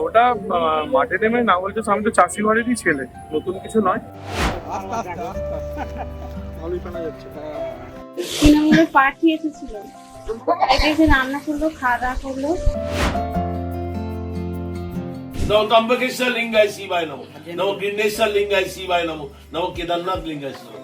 ওটা মাঠে নেমে না বলছে আমি তো চাষি বাড়িরই ছেলে, নতুন কিছু নয়। ভালোই শোনা যাচ্ছে। তৃণমূলের প্রার্থী এসেছিল, এসে রান্না করলো, খাওয়া দাওয়া করলো। नमो त्र्यंबकेश्वर लिंगाय शिवाय नमो, नमो गृणेश्वर लिंगाय शिवाय नमो, नमो केदारनाथ लिंगाय शिवाय।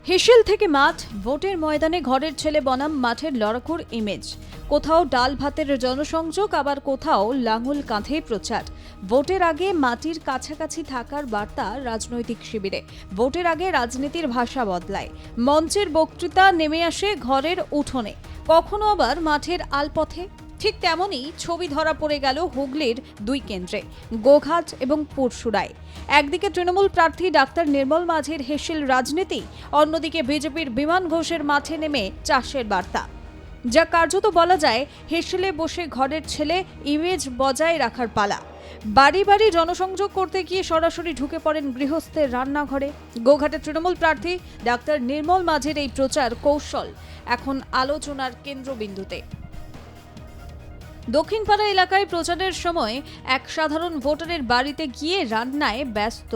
হেসেল থেকে মাঠ, ভোটের ময়দানে ঘরের ছেলে বনাম মাঠের লড়াকুর ইমেজ। কোথাও ডাল ভাতের জনসংযোগ, আবার কোথাও লাঙল কাঁধে প্রচার। ভোটের আগে মাটির কাছাকাছি থাকার বার্তা রাজনৈতিক শিবিরে। ভোটের আগে রাজনীতির ভাষা বদলায়। মঞ্চের বক্তৃতা নেমে আসে ঘরের উঠোনে, কখনো আবার মাঠের আলপথে। ঠিক তেমনই ছবি ধরা পড়ে গেল হুগলির দুই কেন্দ্রে, গোঘাট এবং পরশুরায়। একদিকে তৃণমূল প্রার্থী ডাক্তার নির্মল মাঝির হেসেল রাজনীতি, অন্যদিকে বিজেপির বিমান ঘোষের মাঠে নেমে চাষের বার্তা। যা কার্যত বলা যায় হেসেলে বসে ঘরের ছেলে ইমেজ বজায় রাখার পালা। বাড়ি বাড়ি জনসংযোগ করতে গিয়ে সরাসরি ঢুকে পড়েন গৃহস্থের রান্নাঘরে। গোঘাটের তৃণমূল প্রার্থী ডাক্তার নির্মল মাঝির এই প্রচার কৌশল এখন আলোচনার কেন্দ্রবিন্দুতে। দক্ষিণপাড়া এলাকায় প্রচারের সময় এক সাধারণ ভোটারের বাড়িতে গিয়ে রান্নায় ব্যস্ত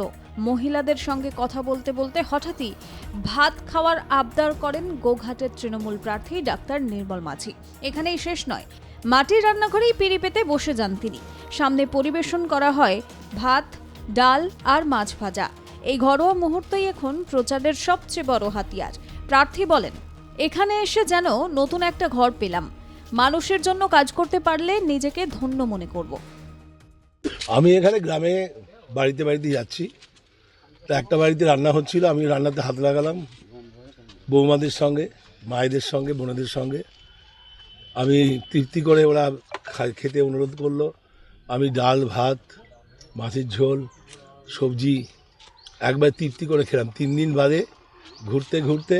মহিলাদের সঙ্গে কথা বলতে বলতে হঠাৎই ভাত খাওয়ার আবদার করেন গোঘাটের তৃণমূল প্রার্থী ডাক্তার নির্মল মাঝি। এখানেই শেষ নয়, মাটির রান্নাঘরেই পিঁড়ি পেতে বসে যান তিনি। সামনে পরিবেশন করা হয় ভাত, ডাল আর মাছ ভাজা। এই ঘরোয়া মুহূর্তই এখন প্রচারের সবচেয়ে বড় হাতিয়ার। প্রার্থী বলেন, এখানে এসে যেন নতুন একটা ঘর পেলাম। মানুষের জন্য কাজ করতে পারলে নিজেকে ধন্য মনে করব। আমি এখানে গ্রামে বাড়িতে বাড়িতে যাচ্ছি, তা একটা বাড়িতে রান্না হচ্ছিল, আমি রান্নাতে হাত লাগালাম। বৌমাদের সঙ্গে, মায়েদের সঙ্গে, বোনেদের সঙ্গে আমি তৃপ্তি করে, ওরা খেতে অনুরোধ করলো। আমি ডাল, ভাত, মাছের ঝোল, সবজি একবার তৃপ্তি করে খেলাম। 3 দিন বাদে ঘুরতে ঘুরতে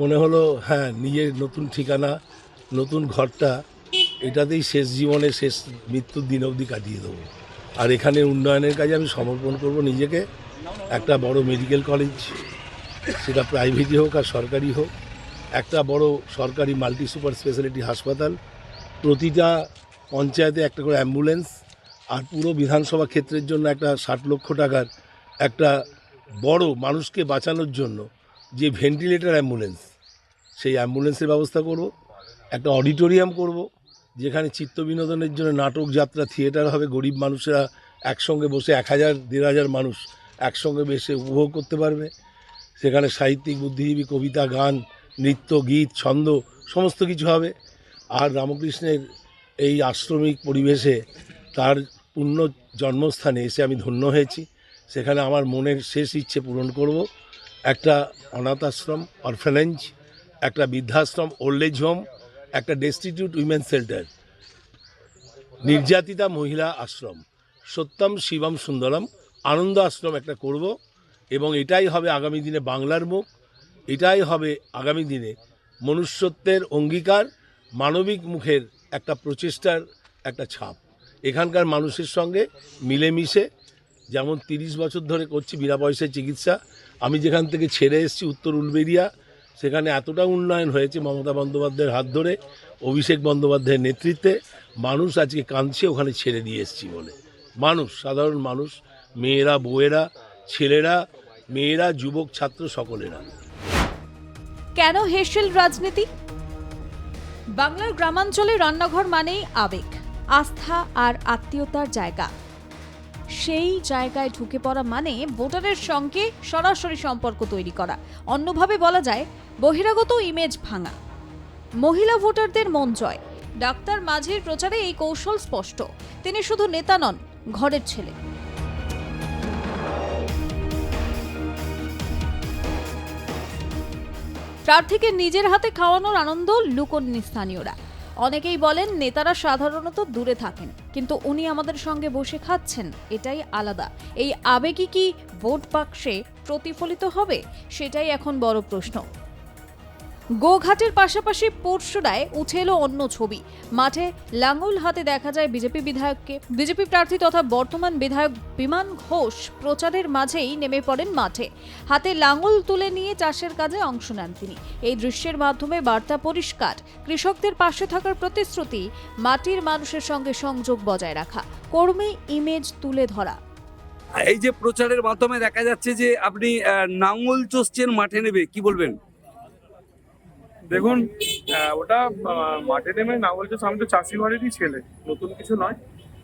মনে হলো হ্যাঁ, নিজের নতুন ঠিকানা, নতুন ঘরটা, এটাতেই শেষ জীবনে, শেষ মৃত্যুর দিন অবধি কাটিয়ে দেবো। আর এখানে উন্নয়নের কাজে আমি সমর্পণ করব নিজেকে। একটা বড় মেডিকেল কলেজ, সেটা প্রাইভেটই হোক আর সরকারি হোক, একটা বড় সরকারি মাল্টি সুপার স্পেশালিটি হাসপাতাল, প্রতিটা পঞ্চায়েতে একটা করে অ্যাম্বুলেন্স, আর পুরো বিধানসভা ক্ষেত্রের জন্য একটা 60 লক্ষ টাকার একটা বড় মানুষকে বাঁচানোর জন্য যে ভেন্টিলেটর অ্যাম্বুলেন্স, সেই অ্যাম্বুলেন্সের ব্যবস্থা করব। একটা অডিটোরিয়াম করব, যেখানে চিত্ত বিনোদনের জন্য নাটক, যাত্রা, থিয়েটার হবে। গরিব মানুষেরা একসঙ্গে বসে 1000-1500 মানুষ একসঙ্গে বসে উপভোগ করতে পারবে। সেখানে সাহিত্যিক, বুদ্ধিজীবী, কবিতা, গান, নৃত্য, গীত, ছন্দ সমস্ত কিছু হবে। আর রামকৃষ্ণের এই আশ্রমিক পরিবেশে, তার পূর্ণ জন্মস্থানে এসে আমি ধন্য হয়েছি। সেখানে আমার মনের শেষ ইচ্ছে পূরণ করব। একটা অনাথ আশ্রম, অরফানেজ, একটা বৃদ্ধাশ্রম, ওল্ড এজ হোম, একটা ডেস্টিটিউট উইমেন সেন্টার, নির্যাতিতা মহিলা আশ্রম, সত্যম শিবম সুন্দরম আনন্দ আশ্রম একটা করব। এবং এটাই হবে আগামী দিনে বাংলার মুখ, এটাই হবে আগামী দিনে মনুষ্যত্বের অঙ্গীকার, মানবিক মুখের একটা প্রচেষ্টার একটা ছাপ। এখানকার মানুষের সঙ্গে মিলেমিশে, যেমন 30 বছর ধরে করছি বিনা পয়সায় চিকিৎসা। আমি যেখান থেকে ছেড়ে এসেছি উত্তর উলবেড়িয়া, সেখানে এতটা উন্নয়ন হয়েছে মমতা বন্দ্যোপাধ্যায়ের হাত ধরে, অভিষেক বন্দ্যোপাধ্যায়ের নেতৃত্বে। মানুষ আজকে কাঁদছে ওখানে ছেড়ে দিয়ে এসেছি বলে। মানুষ, সাধারণ মানুষ, মেয়েরা, বউয়েরা, ছেলেরা, মেয়েরা, যুবক, ছাত্র, সকলেরা। কেন হেসেল রাজনীতি? বাংলার গ্রামাঞ্চলে রান্নাঘর মানেই আবেগ, আস্থা আর আত্মীয়তার জায়গা। সেই জায়গায় ঢুকে পড়া মানে ভোটারের সঙ্গে সরাসরি সম্পর্ক তৈরি করা। অন্যভাবে বলা যায় বহিরাগত ইমেজ ভাঙা, মহিলা ভোটারদের মন জয়। ডাক্তার মাঝির প্রচারে এই কৌশল স্পষ্ট। তিনি শুধু নেতা নন, ঘরের ছেলে। প্রার্থীকে নিজের হাতে খাওয়ানোর আনন্দ লুকোননি স্থানীয়রা। অনেকেই বলেন নেতারা সাধারণত দূরে থাকেন, কিন্তু উনি আমাদের সঙ্গে বসে খাচ্ছেন, এটাই আলাদা। এই আবেগই কি ভোট বাক্সে প্রতিফলিত হবে? সেটাই এখন বড় প্রশ্ন। গোঘাটের পাশাপাশি পরশুরায় উঠে এলো অন্য ছবি। মাঠে লাঙল হাতে দেখা যায় বিজেপি বিধায়ককে। বিজেপি প্রার্থী তথা বর্তমান বিধায়ক বিমান ঘোষ প্রচারের মাঝেই নেমে পড়েন মাঠে। হাতে লাঙল তুলে নিয়ে চাষের কাজে অংশ নেন তিনি। এই দৃশ্যের মাধ্যমে বার্তা পরিষ্কার, কৃষকদের পাশে থাকার প্রতিশ্রুতি, মাটির মানুষের সঙ্গে সংযোগ বজায় রাখা, কর্মী ইমেজ তুলে ধরা। এই যে প্রচারের মাধ্যমে দেখা যাচ্ছে যে আপনি নাঙ্গল চষছেন মাঠে নেবে, কি বলবেন? দেখুন, ওটা মাঠে নেমে নাঙল চষ, আমি তো চাষি বাড়িরই ছেলে, নতুন কিছু নয়।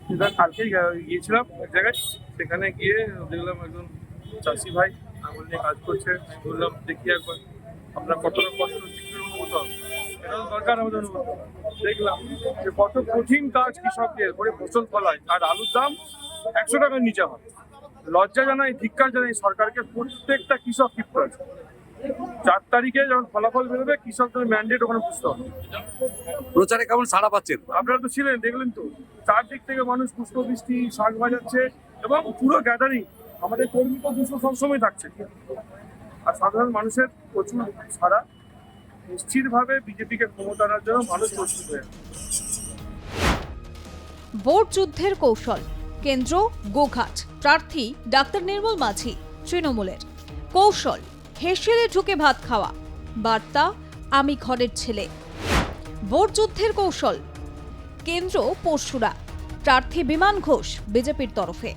কিন্তু কালকেই গিয়েছিলাম এক জায়গায়, সেখানে গিয়ে দেখলাম একজন চাষি ভাই নাঙল নিয়ে কাজ করছে। আমি বললাম দেখি একবার আপনার কতটা কষ্ট হচ্ছে, কি অনুভূত হবে, এটা তো দরকার আমাদের অনুভূত। দেখলাম যে কত কঠিন কাজ কৃষকদের করে ফসল ফলায়, আর আলুর দাম 100 টাকার নিচে হয়। লজ্জা জানাই, ধিক্কার জানাই সরকারকে, প্রত্যেকটা কৃষক ক্ষিপ্ত আছে। 4 তারিখে যখন ফলাফল বেরোবে, কৃষকদের ম্যান্ডেট ওখানে বুঝতে হবে। প্রচারে কেমন সাড়া পাচ্ছেন? আপনারা তো ছিলেন, দেখলেন তো, চারদিক থেকে মানুষ পুষ্পবৃষ্টি শাক বাজাচ্ছে এবং পুরো গ্যাদারিং। আমাদের কর্মী তো 200 সবসময় থাকছে, আর সাধারণ মানুষের প্রচুর সারা। নিশ্চিতভাবে বিজেপিকে ক্ষমতা আনার জন্য মানুষ প্রস্তুত হয়ে আছে। ভোট যুদ্ধের কৌশল, কেন্দ্র গোঘাট, প্রার্থী ডাক্তার নির্মল মাঝি তৃণমূলের। কৌশল, হেসেলে ঢুকে ভাত খাওয়া, বার্তা আমি ঘরের ছেলে। ভোট যুদ্ধের কৌশল, কেন্দ্র পরশুরা, প্রার্থী বিমান ঘোষ বিজেপির তরফে।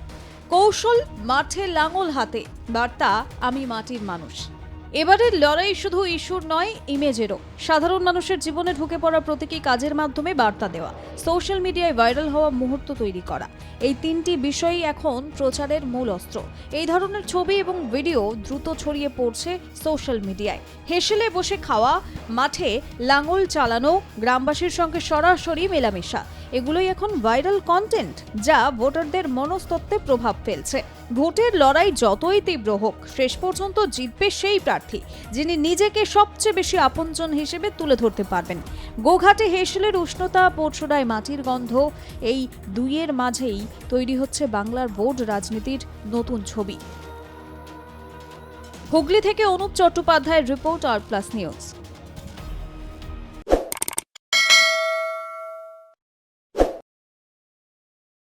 কৌশল, মাঠে লাঙল হাতে, বার্তা আমি মাটির মানুষ। এবারের লড়াই শুধু ইস্যুর নয়, ইমেজেরও। সাধারণ মানুষের জীবনে ঢুকে পড়া প্রতীকী কাজের মাধ্যমে বার্তা দেওয়া, সোশ্যাল মিডিয়ায় ভাইরাল হওয়া মুহূর্ত তৈরি করা, এই 3টি বিষয়ই এখন প্রচারের মূল অস্ত্র। এই ধরনের ছবি এবং ভিডিও দ্রুত ছড়িয়ে পড়ছে সোশ্যাল মিডিয়ায়। হেসেলে বসে খাওয়া, মাঠে লাঙল চালানো, গ্রামবাসীর সঙ্গে সরাসরি মেলামেশা, এগুলোই এখন ভাইরাল কন্টেন্ট, যা ভোটারদের মনস্তত্ত্বে প্রভাব ফেলছে। ভোটের লড়াই যতই তীব্র হোক, শেষ পর্যন্ত জিতবে সেই প্রার্থী যিনি নিজেকে সবচেয়ে বেশি আপনজন হিসেবে তুলে ধরতে পারবেন। গোঘাটে হেসেলের উষ্ণতা, পরশুরায় মাটির গন্ধ, এই দুইয়ের মাঝেই তৈরি হচ্ছে বাংলার ভোট রাজনীতির নতুন ছবি। হুগলি থেকে অনুপ চট্টোপাধ্যায়ের রিপোর্ট, আর প্লাস নিউজ।